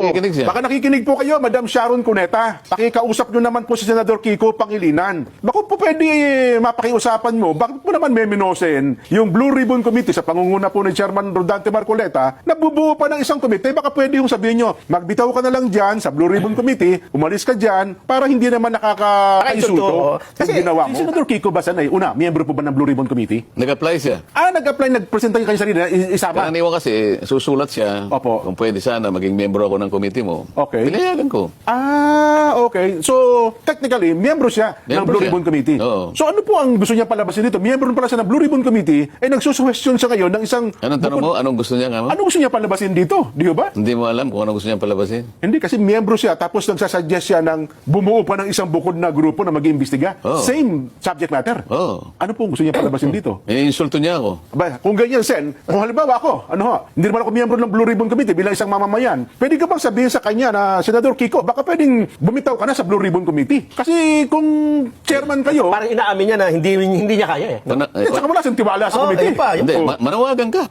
nakikinig siya. Baka nakikinig po kayo, Madam Sharon Cuneta. Pakikausap nyo naman po si Senador Kiko Pangilinan. Baka po pwede mapakiusapan mo, bakit po naman meminosen yung Blue Ribbon Committee sa pangunguna po ni Chairman Rodante Marcoleta, nabubuo pa ng isang komite, baka pwede yung sabihin nyo, magbitaw ka na lang dyan sa Blue Ribbon Committee, umalis ka dyan, para hindi naman nakaka-insulto. Kasi ginawa mo. Si Senador Kiko Basanay, una, miyembro po ba ng Blue Ribbon Committee? Nag-apply siya. Nag-apply, nag-presenta yung kanyang sarili na isama. Karaniwan kasi, susulat siya. Opo. Kung pwede sana, maging membro ako ng committee mo. Okay. Pinayagan ko. Okay. So, technically, miyembro siya ng Blue Ribbon Committee. Oo. So, ano po ang gusto niya palabasin dito? Miyembro pala siya ng Blue Ribbon Committee, nagsusuwestiyon siya ngayon ng isang... Anong tanong mo? Anong gusto niya nga mo? Ano gusto niya palabasin dito? Di ba? Hindi mo alam kung anong gusto niya palabasin? Hindi, kasi miyembro siya, tapos nagsasuggest siya ng bumuo pa ng isang bukod na grupo na mag-iimbestiga. Oo. Same subject matter. Oo. Ano po ang gusto niya palabasin dito? Iniinsulto niya ako. Aba, kung ganyan, Sen, kung halimbawa ako, hindi naman ako miyembro ng Blue Ribbon Committee bilang isang mamamayan, pwede ka bang sabihin sa kanya na, Senador Kiko, baka pwedeng bumitaw ka na sa Blue Ribbon Committee? Kasi kung chairman kayo, Parang inaamin niya na hindi niya kaya eh. Pana- saka wala siyang tiwala sa committee. ayun pa, yun Hindi, po. manawagan ka.